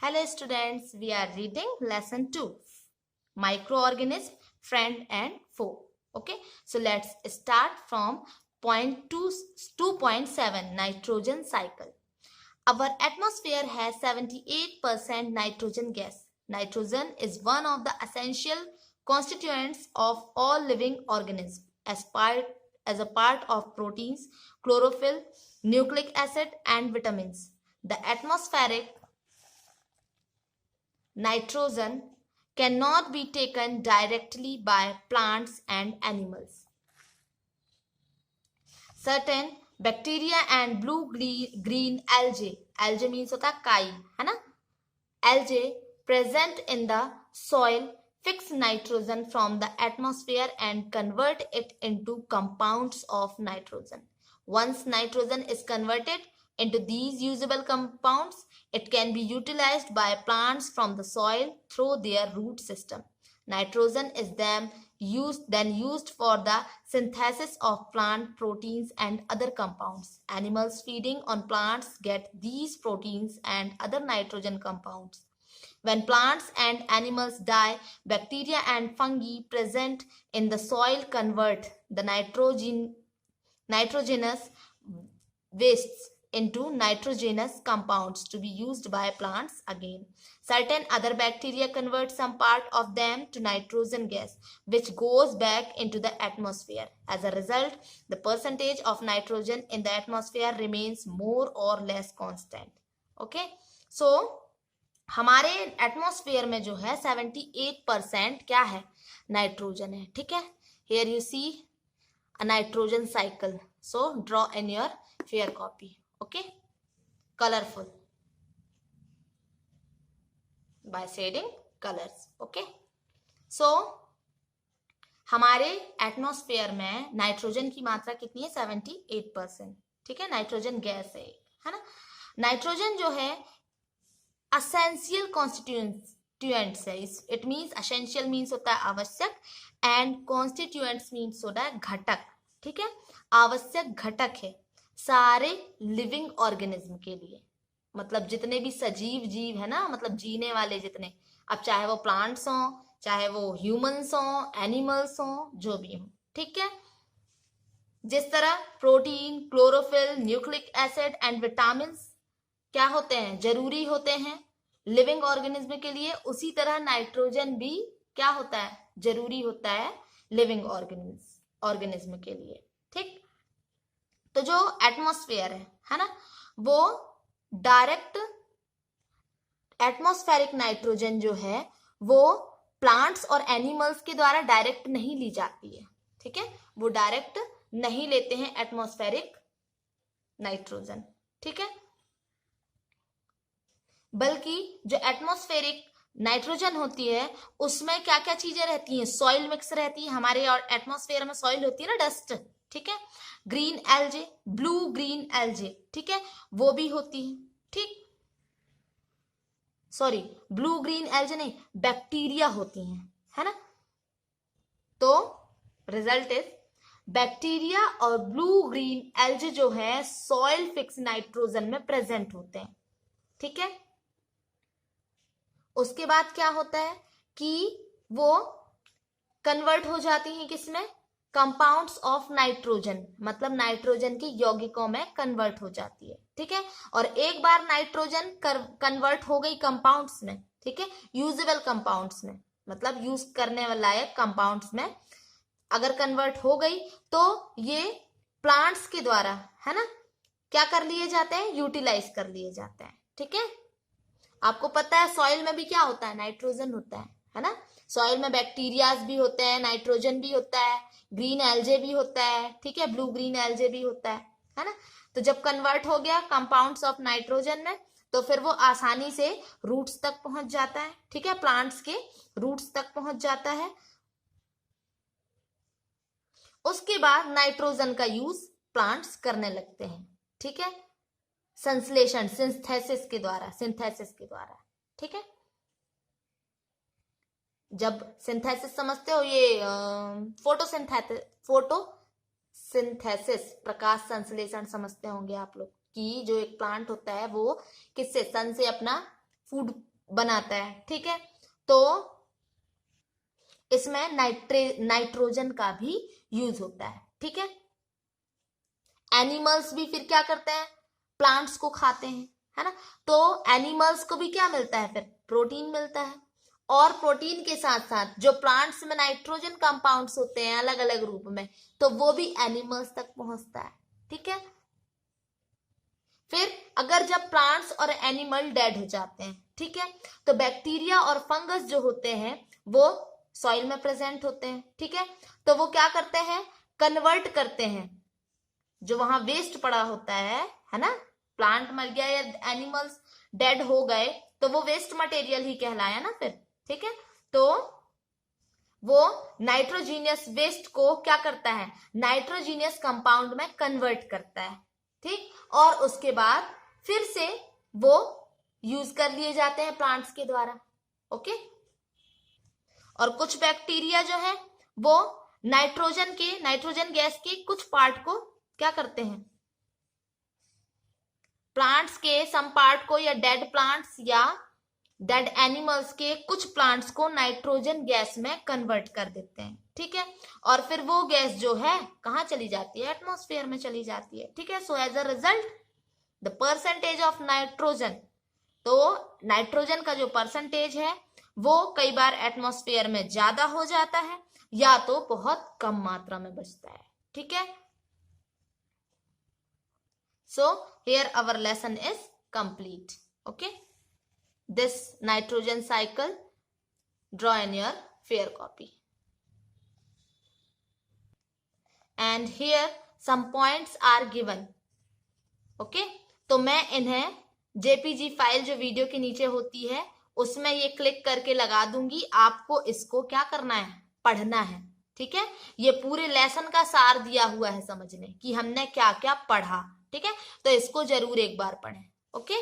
Hello students, we are reading lesson 2, microorganism, friend and foe. Okay, so let's start from point 2.7, nitrogen cycle. Our atmosphere has 78% nitrogen gas. Nitrogen is one of the essential constituents of all living organisms as a part of proteins, chlorophyll, nucleic acid and vitamins. The atmospheric nitrogen cannot be taken directly by plants and animals. Certain bacteria and blue-green algae, algae means होता है काई, है ना? Algae present in the soil fix nitrogen from the atmosphere and convert it into compounds of nitrogen. Once nitrogen is converted into these usable compounds, it can be utilized by plants from the soil through their root system. Nitrogen is then used for the synthesis of plant proteins and other compounds. Animals feeding on plants get these proteins and other nitrogen compounds. When plants and animals die, bacteria and fungi present in the soil convert the nitrogenous wastes into nitrogenous compounds to be used by plants again. Certain other bacteria convert some part of them to nitrogen gas, which goes back into the atmosphere. As a result, the percentage of nitrogen in the atmosphere remains more or less constant. Okay, so हमारे atmosphere में जो है 78% क्या है, nitrogen है. ठीक है, here you see a nitrogen cycle. So draw in your fair copy. Okay, colourful by shading colours. Okay, so हमारे एटमॉस्फेयर में नाइट्रोजन की मात्रा कितनी है, 78%. ठीक है, नाइट्रोजन गैस है ना. नाइट्रोजन जो है असेंशियल कॉन्स्टिट्यूएंट्स है. इट मीन्स असेंशियल मीन्स होता है आवश्यक एंड कॉन्स्टिट्यूएंट्स मीन्स होता है घटक. ठीक है, आवश्यक घटक है सारे लिविंग ऑर्गेनिज्म के लिए. मतलब जितने भी सजीव जीव है ना, मतलब जीने वाले जितने, अब चाहे वो प्लांट्स हो, चाहे वो ह्यूमंस हो, एनिमल्स हो, जो भी हो. ठीक है, जिस तरह protein, chlorophyll, nucleic acid and vitamin क्या होते हैं, जरूरी होते हैं लिविंग ऑर्गेनिज्म के लिए, उसी तरह नाइट्रोजन भी क्या होता है, जरूरी होता है लिविंग ऑर्गेनिज्म के लिए. ठीक, तो जो एटमॉस्फेयर है ना, वो डायरेक्ट एटमॉस्फेरिक नाइट्रोजन जो है वो प्लांट्स और एनिमल्स के द्वारा डायरेक्ट नहीं ली जाती है. ठीक है, वो डायरेक्ट नहीं लेते हैं एटमॉस्फेरिक नाइट्रोजन. ठीक है, बल्कि जो एटमॉस्फेरिक नाइट्रोजन होती है उसमें क्या क्या चीजें रहती हैं, सॉइल मिक्स रहती है. हमारे एटमॉस्फेयर में सॉइल होती है ना, डस्ट. ठीक है, ग्रीन एल्जे, ब्लू ग्रीन एल्जे, ठीक है, वो भी होती है. ठीक, सॉरी, ब्लू ग्रीन एल्जे नहीं, बैक्टीरिया होती हैं, है ना. तो रिजल्ट इज बैक्टीरिया और ब्लू ग्रीन एल्जे जो है सॉइल फिक्स नाइट्रोजन में प्रेजेंट होते हैं. ठीक है, उसके बाद क्या होता है कि वो कन्वर्ट हो जाती हैं किसमें, कंपाउंड्स ऑफ नाइट्रोजन, मतलब नाइट्रोजन की यौगिकों में कन्वर्ट हो जाती है. ठीक है, और एक बार नाइट्रोजन कन्वर्ट हो गई कंपाउंड्स में, ठीक है, यूजेबल कंपाउंड्स में, मतलब यूज करने लायक कंपाउंड्स में अगर कन्वर्ट हो गई तो ये प्लांट्स के द्वारा, है ना, क्या कर लिए जाते हैं, यूटिलाइज कर लिए जाते हैं. ठीक है, आपको पता है सॉइल में भी क्या होता है, नाइट्रोजन होता है ना. सॉइल में बैक्टीरियाज भी होते हैं, नाइट्रोजन भी होता है, ग्रीन एल्जे भी होता है. ठीक है, ब्लू ग्रीन एल्जे भी होता है ना. तो जब कन्वर्ट हो गया कंपाउंड्स ऑफ नाइट्रोजन में, तो फिर वो आसानी से रूट्स तक पहुंच जाता है. ठीक है, प्लांट्स के रूट्स तक पहुंच जाता है. उसके बाद नाइट्रोजन का यूज प्लांट्स करने लगते हैं. ठीक है, संश्लेषण, सिंथेसिस के द्वारा. ठीक है, जब सिंथेसिस समझते हो, ये फोटोसिंथेसिस, प्रकाश संश्लेषण समझते होंगे आप लोग, कि जो एक प्लांट होता है वो किससे, सन से अपना फूड बनाता है, ठीक है। तो इसमें नाइट्रोजन का भी यूज होता है, ठीक है। एनिमल्स भी फिर क्या करते हैं, प्लांट्स को खाते हैं, है ना। तो एनिमल्स को भी क्या मिलता है, फिर प्रोटीन मिलता है। और प्रोटीन के साथ साथ जो प्लांट्स में नाइट्रोजन कंपाउंड्स होते हैं अलग अलग रूप में, तो वो भी एनिमल्स तक पहुंचता है, ठीक है। फिर अगर जब प्लांट्स और एनिमल डेड हो जाते हैं, ठीक है, तो बैक्टीरिया और फंगस जो होते हैं वो सॉइल में प्रेजेंट होते हैं, ठीक है। तो वो क्या करते हैं, कन्वर्ट करते हैं जो वहां वेस्ट पड़ा होता है ना। प्लांट मर गया या एनिमल्स डेड हो गए तो वो वेस्ट मटेरियल ही कहलाया ना फिर, ठीक है। तो वो नाइट्रोजीनियस वेस्ट को क्या करता है, नाइट्रोजीनियस कंपाउंड में कन्वर्ट करता है, ठीक। और उसके बाद फिर से वो यूज कर लिए जाते हैं प्लांट्स के द्वारा, ओके। और कुछ बैक्टीरिया जो है वो नाइट्रोजन गैस के कुछ पार्ट को क्या करते हैं, प्लांट्स के सम पार्ट को या डेड प्लांट्स या डेड एनिमल्स के कुछ प्लांट्स को नाइट्रोजन गैस में कन्वर्ट कर देते हैं, ठीक है। और फिर वो गैस जो है कहां चली जाती है, एटमॉस्फेयर में चली जाती है, ठीक है। So as a result the percentage of nitrogen, तो नाइट्रोजन का जो परसेंटेज है वो कई बार एटमॉस्फेयर में ज्यादा हो जाता है या तो बहुत कम मात्रा में बचता है, ठीक है। So here our lesson is complete, okay. This nitrogen cycle draw in your fair copy, and here some points are given, okay. तो मैं इन्हें जेपीजी फाइल जो वीडियो के नीचे होती है उसमें ये क्लिक करके लगा दूंगी, आपको इसको क्या करना है, पढ़ना है, ठीक है। ये पूरे लेसन का सार दिया हुआ है समझने कि हमने क्या क्या पढ़ा, ठीक है। तो इसको जरूर एक बार पढ़ें, ओके।